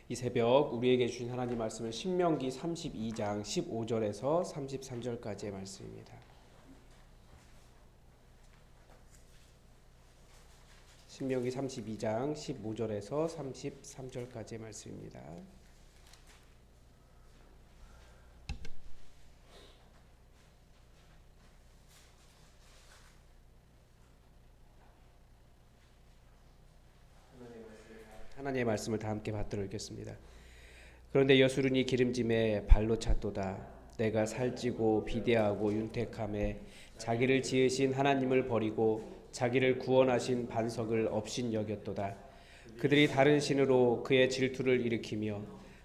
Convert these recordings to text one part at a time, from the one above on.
이 새벽 우리에게 주신 하나님 말씀은 신명기 32장 15절에서 33절까지의 말씀입니다. 신명기 32장 15절에서 33절까지의 말씀입니다. 하나님의 말씀을 다 함께 받들어 읽겠습니다. 그런데 여수run이 기름짐에 발로 찼도다. 내가 살찌고 비대하고 윤택함에 자기를 지으신 하나님을 버리고 자기를 구원하신 반석을 업신 여겼도다. 그들이 다른 신으로 그의 질투를 일으키며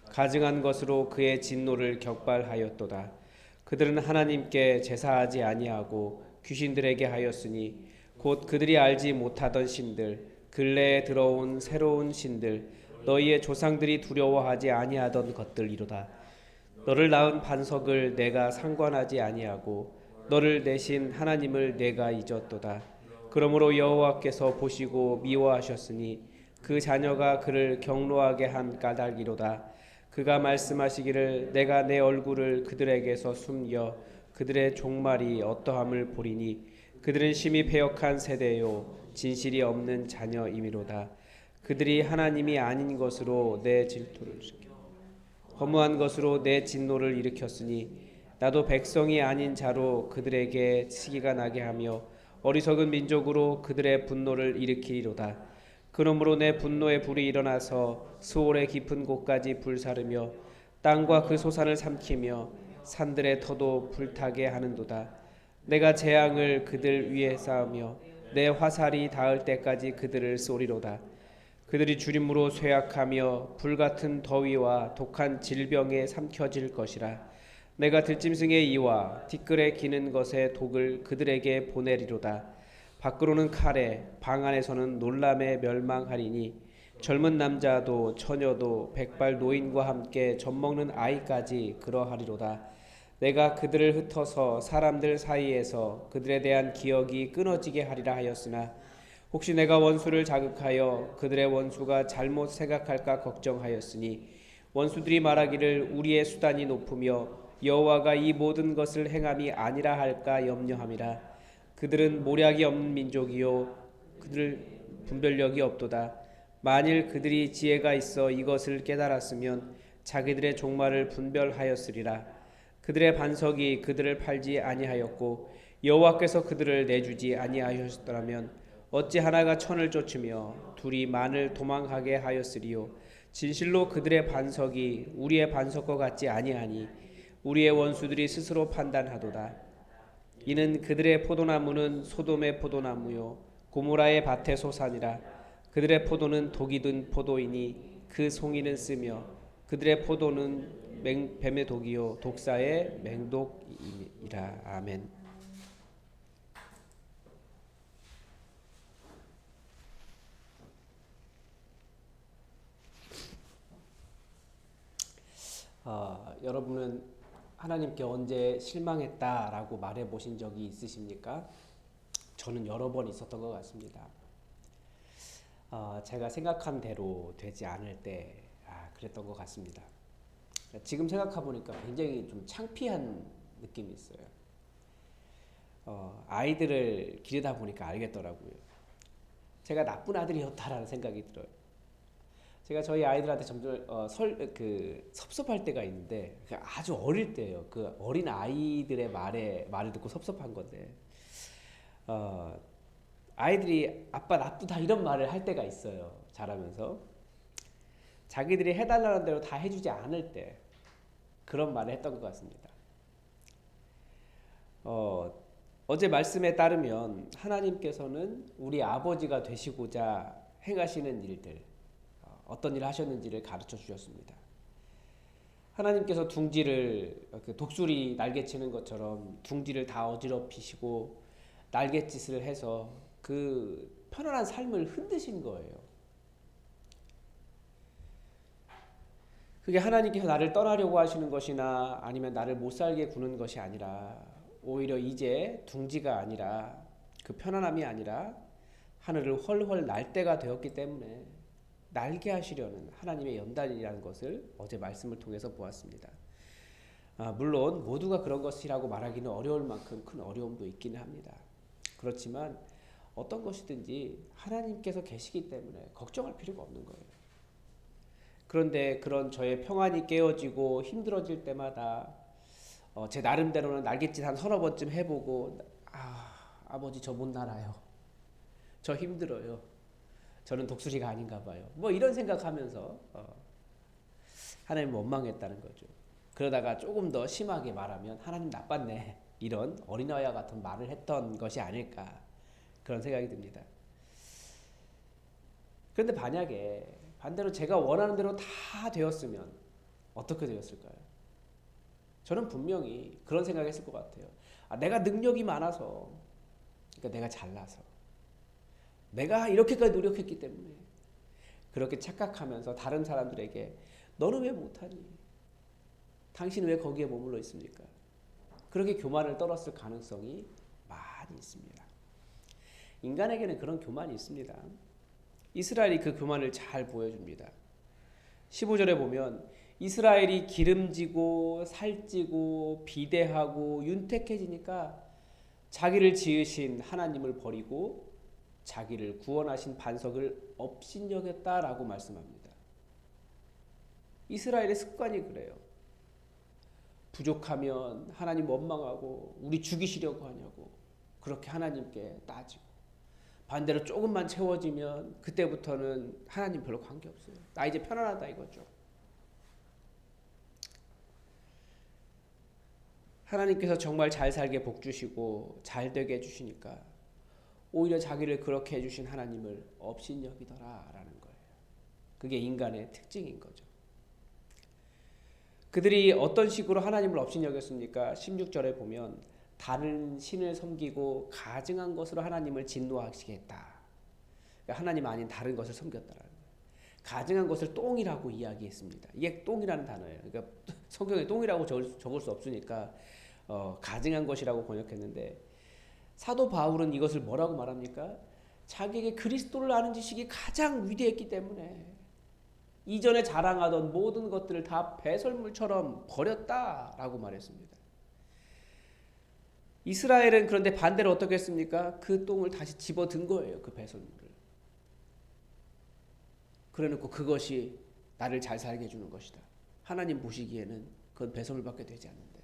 가증한 것으로 그의 진노를 격발하였도다. 그들은 하나님께 제사하지 아니하고 귀신들에게 하였으니 곧 그들이 알지 못하던 신들 근래에 들어온 새로운 신들 너희의 조상들이 두려워하지 아니하던 것들이로다. 너를 낳은 반석을 내가 상관하지 아니하고 너를 내신 하나님을 내가 잊었도다. 그러므로 여호와께서 보시고 미워하셨으니 그 자녀가 그를 경노하게 한 까닭이로다. 그가 말씀하시기를 내가 내 얼굴을 그들에게서 숨겨 그들의 종말이 어떠함을 보리니 그들은 심히 패역한 세대요 진실이 없는 자녀이미로다. 그들이 하나님이 아닌 것으로 내 질투를 허무한 것으로 내 진노를 일으켰으니 나도 백성이 아닌 자로 그들에게 시기가 나게 하며 어리석은 민족으로 그들의 분노를 일으키리로다. 그러므로 내 분노의 불이 일어나서 수월의 깊은 곳까지 불사르며 땅과 그 소산을 삼키며 산들의 터도 불타게 하는도다. 내가 재앙을 그들 위에 쌓으며 내 화살이 닿을 때까지 그들을 쏘리로다. 그들이 주림으로 쇠약하며 불같은 더위와 독한 질병에 삼켜질 것이라. 내가 들짐승의 이와 티끌에 기는 것의 독을 그들에게 보내리로다. 밖으로는 칼에 방 안에서는 놀람에 멸망하리니 젊은 남자도 처녀도 백발 노인과 함께 젖먹는 아이까지 그러하리로다. 내가 그들을 흩어서 사람들 사이에서 그들에 대한 기억이 끊어지게 하리라 하였으나 혹시 내가 원수를 자극하여 그들의 원수가 잘못 생각할까 걱정하였으니 원수들이 말하기를 우리의 수단이 높으며 여호와가 이 모든 것을 행함이 아니라 할까 염려함이라. 그들은 모략이 없는 민족이요 그들 분별력이 없도다. 만일 그들이 지혜가 있어 이것을 깨달았으면 자기들의 종말을 분별하였으리라. 그들의 반석이 그들을 팔지 아니하였고 여호와께서 그들을 내주지 아니하셨더라면 어찌 하나가 천을 쫓으며 둘이 만을 도망하게 하였으리요. 진실로 그들의 반석이 우리의 반석과 같지 아니하니 우리의 원수들이 스스로 판단하도다. 이는 그들의 포도나무는 소돔의 포도나무요 고모라의 밭의 소산이라. 그들의 포도는 독이 든 포도이니 그 송이는 쓰며 그들의 포도는 뱀의 독이요 독사의 맹독이라. 아멘. 여러분은 하나님께 언제 실망했다라고 말해보신 적이 있으십니까? 저는 여러 번 있었던 것 같습니다. 제가 생각한 대로 되지 않을 때 그랬던 것 같습니다. 지금 생각해보니까 굉장히 좀 창피한 느낌이 있어요. 아이들을 기르다 보니까 알겠더라고요. 제가 나쁜 아들이었다라는 생각이 들어요. 제가 저희 아이들한테 점점 섭섭할 때가 있는데 아주 어릴 때예요. 그 어린 아이들의 말을 듣고 섭섭한 건데 아이들이 아빠 나쁘다 이런 말을 할 때가 있어요. 자라면서 자기들이 해달라는 대로 다 해주지 않을 때 그런 말을 했던 것 같습니다. 어제 말씀에 따르면 하나님께서는 우리 아버지가 되시고자 행하시는 일들 어떤 일을 하셨는지를 가르쳐 주셨습니다. 하나님께서 둥지를 독수리 날개치는 것처럼 둥지를 다 어지럽히시고 날갯짓을 해서 그 편안한 삶을 흔드신 거예요. 그게 하나님께서 나를 떠나려고 하시는 것이나 아니면 나를 못 살게 구는 것이 아니라 오히려 이제 둥지가 아니라 그 편안함이 아니라 하늘을 훨훨 날 때가 되었기 때문에 날게 하시려는 하나님의 연단이라는 것을 어제 말씀을 통해서 보았습니다. 물론 모두가 그런 것이라고 말하기는 어려울 만큼 큰 어려움도 있기는 합니다. 그렇지만 어떤 것이든지 하나님께서 계시기 때문에 걱정할 필요가 없는 거예요. 그런데 그런 저의 평안이 깨어지고 힘들어질 때마다 제 나름대로는 날갯짓 한 서너 번쯤 해보고 아버지 저 못 날아요. 저 힘들어요. 저는 독수리가 아닌가 봐요. 뭐 이런 생각하면서 하나님 원망했다는 거죠. 그러다가 조금 더 심하게 말하면 하나님 나빴네. 이런 어린아이와 같은 말을 했던 것이 아닐까 그런 생각이 듭니다. 그런데 만약에 반대로 제가 원하는 대로 다 되었으면 어떻게 되었을까요? 저는 분명히 그런 생각을 했을 것 같아요. 내가 능력이 많아서, 그러니까 내가 잘나서, 내가 이렇게까지 노력했기 때문에 그렇게 착각하면서 다른 사람들에게 너는 왜 못하니? 당신은 왜 거기에 머물러 있습니까? 그렇게 교만을 떨었을 가능성이 많이 있습니다. 인간에게는 그런 교만이 있습니다. 이스라엘이 그 교만을 잘 보여줍니다. 15절에 보면 이스라엘이 기름지고 살찌고 비대하고 윤택해지니까 자기를 지으신 하나님을 버리고 자기를 구원하신 반석을 업신여겼다라고 말씀합니다. 이스라엘의 습관이 그래요. 부족하면 하나님 원망하고 우리 죽이시려고 하냐고 그렇게 하나님께 따지고, 반대로 조금만 채워지면 그때부터는 하나님 별로 관계없어요. 나 이제 편안하다 이거죠. 하나님께서 정말 잘 살게 복 주시고 잘 되게 해주시니까 오히려 자기를 그렇게 해주신 하나님을 업신여기더라라는 거예요. 그게 인간의 특징인 거죠. 그들이 어떤 식으로 하나님을 업신여겼습니까? 16절에 보면 다른 신을 섬기고 가증한 것으로 하나님을 진노하시겠다. 그러니까 하나님 아닌 다른 것을 섬겼다라는 거예요. 가증한 것을 똥이라고 이야기했습니다. 이게 똥이라는 단어예요. 그러니까 성경에 똥이라고 적을 수 없으니까 가증한 것이라고 번역했는데, 사도 바울은 이것을 뭐라고 말합니까? 자기에게 그리스도를 아는 지식이 가장 위대했기 때문에 이전에 자랑하던 모든 것들을 다 배설물처럼 버렸다라고 말했습니다. 이스라엘은 그런데 반대로 어떻게 했습니까? 그 똥을 다시 집어든 거예요. 그 배설물을. 그래놓고 그것이 나를 잘 살게 해주는 것이다. 하나님 보시기에는 그건 배설물밖에 되지 않는데,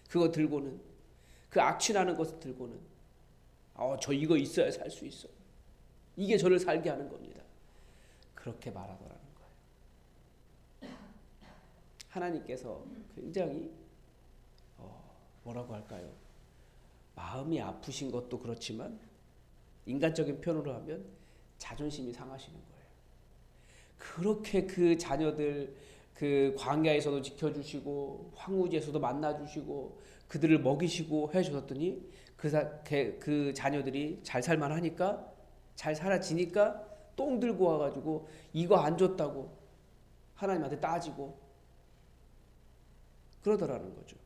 그거 들고는, 그 악취나는 것을 들고는 저 이거 있어야 살 수 있어. 이게 저를 살게 하는 겁니다. 그렇게 말하더라는 거예요. 하나님께서 굉장히 뭐라고 할까요? 마음이 아프신 것도 그렇지만 인간적인 표현으로 하면 자존심이 상하시는 거예요. 그렇게 그 자녀들 그 광야에서도 지켜주시고 황무지에서도 만나주시고 그들을 먹이시고 해주셨더니 그 자녀들이 잘 살만하니까, 잘 살아지니까 똥 들고 와가지고 이거 안 줬다고 하나님한테 따지고 그러더라는 거죠.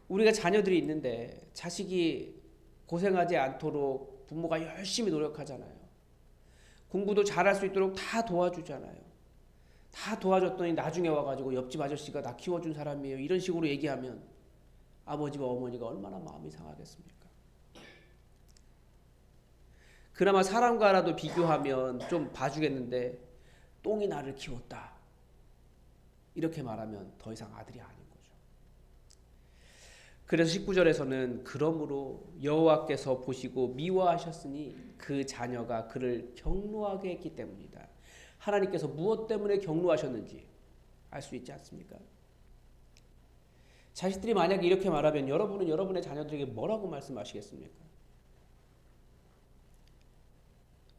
우리가 자녀들이 있는데 자식이 고생하지 않도록 부모가 열심히 노력하잖아요. 공부도 잘할 수 있도록 다 도와주잖아요. 다 도와줬더니 나중에 와가지고 옆집 아저씨가 나 키워준 사람이에요, 이런 식으로 얘기하면 아버지와 어머니가 얼마나 마음이 상하겠습니까? 그나마 사람과라도 비교하면 좀 봐주겠는데 똥이 나를 키웠다 이렇게 말하면 더 이상 아들이 아닌 거죠. 그래서 19절에서는 그러므로 여호와께서 보시고 미워하셨으니 그 자녀가 그를 경노하게 했기 때문이다. 하나님께서 무엇 때문에 경노하셨는지 알 수 있지 않습니까? 자식들이 만약에 이렇게 말하면 여러분은 여러분의 자녀들에게 뭐라고 말씀하시겠습니까?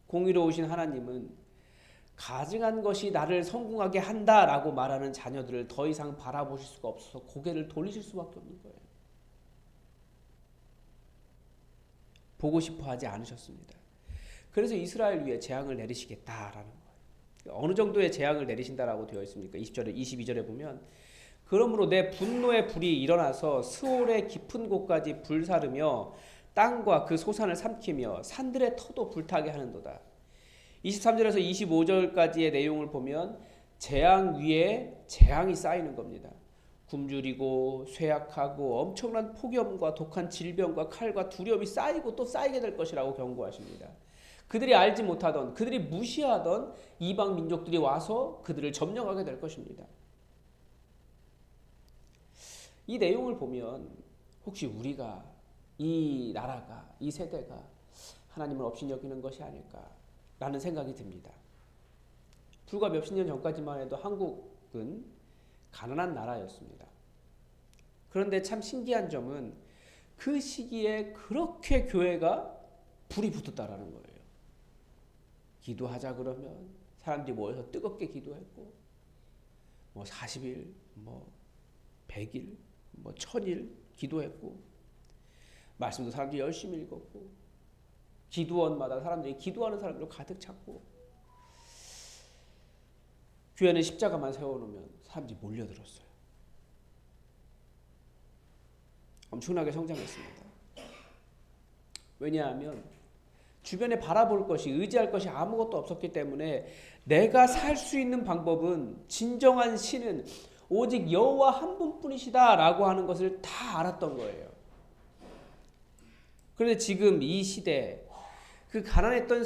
공의로우신 하나님은 가증한 것이 나를 성공하게 한다라고 말하는 자녀들을 더 이상 바라보실 수가 없어서 고개를 돌리실 수밖에 없는 거예요. 보고 싶어 하지 않으셨습니다. 그래서 이스라엘 위에 재앙을 내리시겠다라는 거예요. 어느 정도의 재앙을 내리신다라고 되어 있습니까? 20절에 22절에 보면 그러므로 내 분노의 불이 일어나서 스올의 깊은 곳까지 불사르며 땅과 그 소산을 삼키며 산들의 터도 불타게 하는도다. 23절에서 25절까지의 내용을 보면 재앙 위에 재앙이 쌓이는 겁니다. 굶주리고 쇠약하고 엄청난 폭염과 독한 질병과 칼과 두려움이 쌓이고 또 쌓이게 될 것이라고 경고하십니다. 그들이 알지 못하던, 그들이 무시하던 이방 민족들이 와서 그들을 점령하게 될 것입니다. 이 내용을 보면 혹시 우리가, 이 나라가, 이 세대가 하나님을 업신여기는 것이 아닐까라는 생각이 듭니다. 불과 몇십 년 전까지만 해도 한국은 가난한 나라였습니다. 그런데 참 신기한 점은 그 시기에 그렇게 교회가 불이 붙었다라는 거예요. 기도하자 그러면 사람들이 모여서 뜨겁게 기도했고, 40일, 100일, 1000일 기도했고, 말씀도 사람들이 열심히 읽었고, 기도원마다 사람들이 기도하는 사람들로 가득 찼고, 교회는 십자가만 세워놓으면 사람들이 몰려들었어요. 엄청나게 성장했습니다. 왜냐하면 주변에 바라볼 것이, 의지할 것이 아무것도 없었기 때문에 내가 살 수 있는 방법은, 진정한 신은 오직 여호와 한 분뿐이시다라고 하는 것을 다 알았던 거예요. 그런데 지금 이 시대, 그 가난했던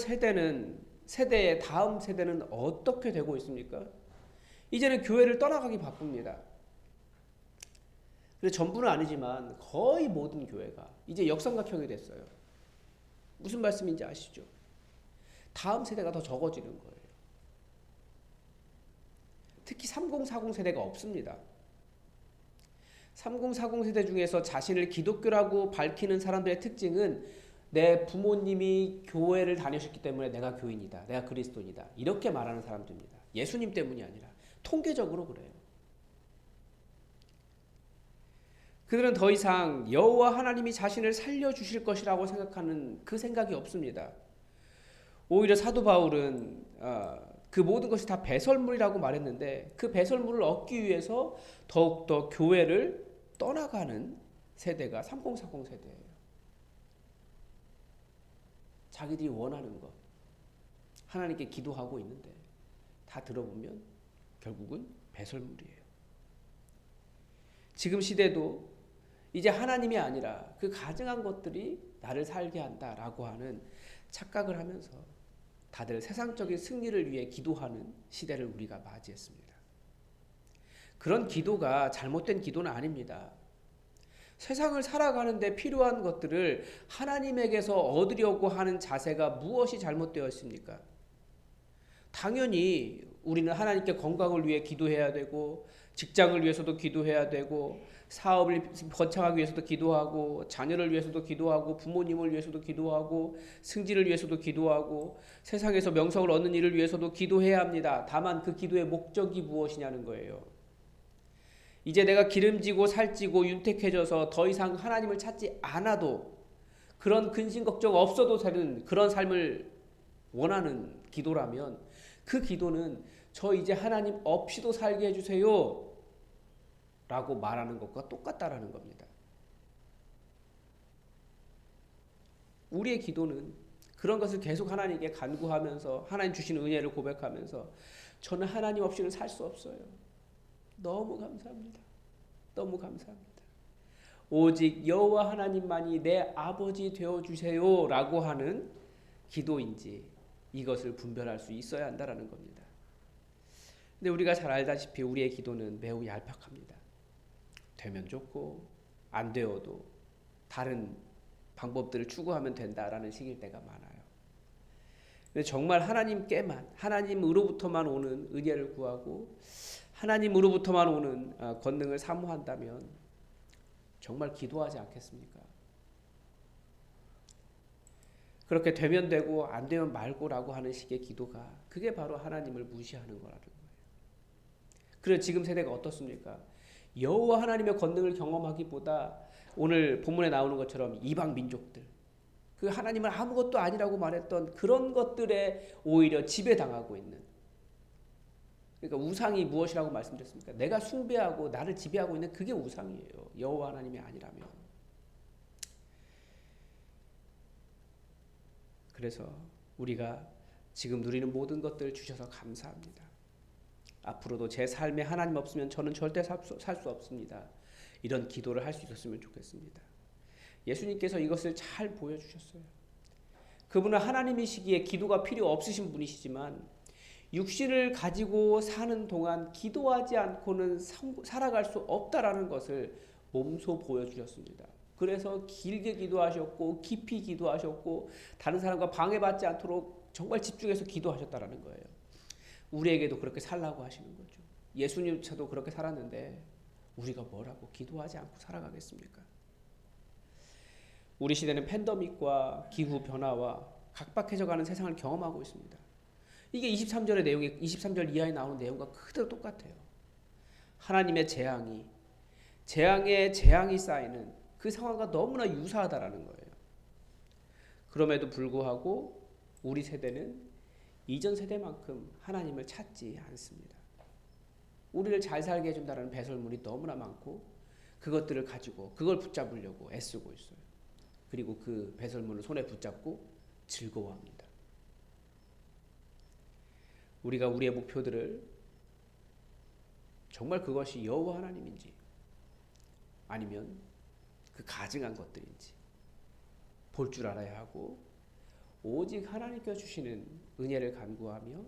세대의 다음 세대는 어떻게 되고 있습니까? 이제는 교회를 떠나가기 바쁩니다. 근데 전부는 아니지만 거의 모든 교회가 이제 역삼각형이 됐어요. 무슨 말씀인지 아시죠? 다음 세대가 더 적어지는 거예요. 특히 3040 세대가 없습니다. 3040 세대 중에서 자신을 기독교라고 밝히는 사람들의 특징은 내 부모님이 교회를 다니셨기 때문에 내가 교인이다, 내가 그리스도인이다, 이렇게 말하는 사람들입니다. 예수님 때문이 아니라 통계적으로 그래요. 그들은 더 이상 여호와 하나님이 자신을 살려주실 것이라고 생각하는 그 생각이 없습니다. 오히려 사도 바울은 그 모든 것이 다 배설물이라고 말했는데, 그 배설물을 얻기 위해서 더욱더 교회를 떠나가는 세대가 3040 세대예요. 자기들이 원하는 것, 하나님께 기도하고 있는데 다 들어보면 결국은 배설물이에요. 지금 시대도 이제 하나님이 아니라 그 가증한 것들이 나를 살게 한다라고 하는 착각을 하면서 다들 세상적인 승리를 위해 기도하는 시대를 우리가 맞이했습니다. 그런 기도가 잘못된 기도는 아닙니다. 세상을 살아가는데 필요한 것들을 하나님에게서 얻으려고 하는 자세가 무엇이 잘못되었습니까? 당연히 우리는 하나님께 건강을 위해 기도해야 되고, 직장을 위해서도 기도해야 되고, 사업을 번창하기 위해서도 기도하고, 자녀를 위해서도 기도하고, 부모님을 위해서도 기도하고, 승진을 위해서도 기도하고, 세상에서 명성을 얻는 일을 위해서도 기도해야 합니다. 다만 그 기도의 목적이 무엇이냐는 거예요. 이제 내가 기름지고 살찌고 윤택해져서 더 이상 하나님을 찾지 않아도, 그런 근심 걱정 없어도 되는 그런 삶을 원하는 기도라면, 그 기도는 저 이제 하나님 없이도 살게 해주세요 라고 말하는 것과 똑같다라는 겁니다. 우리의 기도는 그런 것을 계속 하나님께 간구하면서, 하나님 주시는 은혜를 고백하면서, 저는 하나님 없이는 살 수 없어요, 너무 감사합니다, 너무 감사합니다, 오직 여호와 하나님만이 내 아버지 되어주세요 라고 하는 기도인지, 이것을 분별할 수 있어야 한다는 겁니다. 근데 우리가 잘 알다시피 우리의 기도는 매우 얄팍합니다. 되면 좋고 안 되어도 다른 방법들을 추구하면 된다라는 식일 때가 많아요. 근데 정말 하나님께만, 하나님으로부터만 오는 은혜를 구하고 하나님으로부터만 오는 권능을 사모한다면 정말 기도하지 않겠습니까? 그렇게 되면 되고 안 되면 말고라고 하는 식의 기도가, 그게 바로 하나님을 무시하는 거라는 거예요. 그래서 지금 세대가 어떻습니까? 여호와 하나님의 권능을 경험하기보다 오늘 본문에 나오는 것처럼 이방 민족들, 그 하나님은 아무것도 아니라고 말했던 그런 것들에 오히려 지배당하고 있는, 그러니까 우상이 무엇이라고 말씀드렸습니까? 내가 숭배하고 나를 지배하고 있는 그게 우상이에요, 여호와 하나님이 아니라면. 그래서 우리가 지금 누리는 모든 것들을 주셔서 감사합니다. 앞으로도 제 삶에 하나님 없으면 저는 절대 살 수 없습니다. 이런 기도를 할 수 있었으면 좋겠습니다. 예수님께서 이것을 잘 보여주셨어요. 그분은 하나님이시기에 기도가 필요 없으신 분이시지만 육신을 가지고 사는 동안 기도하지 않고는 살아갈 수 없다라는 것을 몸소 보여주셨습니다. 그래서 길게 기도하셨고 깊이 기도하셨고 다른 사람과 방해받지 않도록 정말 집중해서 기도하셨다라는 거예요. 우리에게도 그렇게 살라고 하시는 거죠. 예수님조차도 그렇게 살았는데 우리가 뭐라고 기도하지 않고 살아가겠습니까? 우리 시대는 팬데믹과 기후 변화와 각박해져가는 세상을 경험하고 있습니다. 이게 23절의 내용이 23절 이하에 나오는 내용과 그대로 똑같아요. 하나님의 재앙이 쌓이는 그 상황과 너무나 유사하다라는 거예요. 그럼에도 불구하고 우리 세대는 이전 세대만큼 하나님을 찾지 않습니다. 우리를 잘 살게 해준다는 배설물이 너무나 많고 그것들을 가지고 그걸 붙잡으려고 애쓰고 있어요. 그리고 그 배설물을 손에 붙잡고 즐거워합니다. 우리가 우리의 목표들을 정말 그것이 여호와 하나님인지 아니면 그 가증한 것들인지 볼 줄 알아야 하고 오직 하나님께 주시는 은혜를 간구하며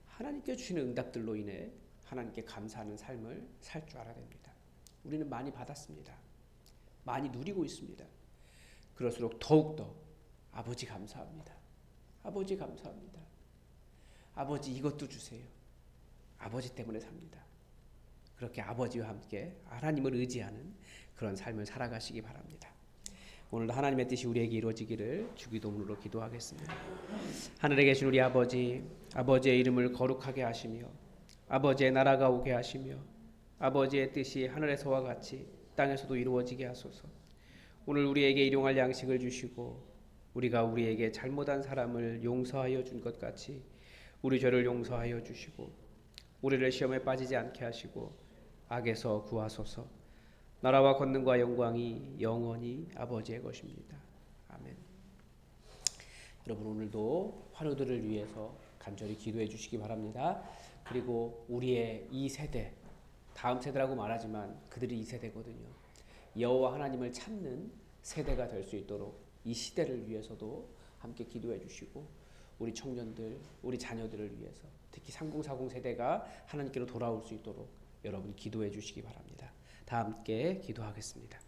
하나님께 주시는 응답들로 인해 하나님께 감사하는 삶을 살 줄 알아야 됩니다. 우리는 많이 받았습니다. 많이 누리고 있습니다. 그럴수록 더욱더 아버지 감사합니다. 아버지 감사합니다. 아버지 이것도 주세요. 아버지 때문에 삽니다. 그렇게 아버지와 함께 하나님을 의지하는 그런 삶을 살아가시기 바랍니다. 오늘도 하나님의 뜻이 우리에게 이루어지기를 주기도문으로 기도하겠습니다. 하늘에 계신 우리 아버지, 아버지의 이름을 거룩하게 하시며 아버지의 나라가 오게 하시며 아버지의 뜻이 하늘에서와 같이 땅에서도 이루어지게 하소서. 오늘 우리에게 일용할 양식을 주시고 우리가 우리에게 잘못한 사람을 용서하여 준 것 같이 우리 죄를 용서하여 주시고 우리를 시험에 빠지지 않게 하시고 악에서 구하소서. 나라와 권능과 영광이 영원히 아버지의 것입니다. 아멘. 여러분 오늘도 환우들을 위해서 간절히 기도해 주시기 바랍니다. 그리고 우리의 이 세대, 다음 세대라고 말하지만 그들이 이 세대거든요. 여호와 하나님을 찾는 세대가 될 수 있도록 이 시대를 위해서도 함께 기도해 주시고 우리 청년들, 우리 자녀들을 위해서 특히 3040 세대가 하나님께로 돌아올 수 있도록 여러분 기도해 주시기 바랍니다. 다 함께 기도하겠습니다.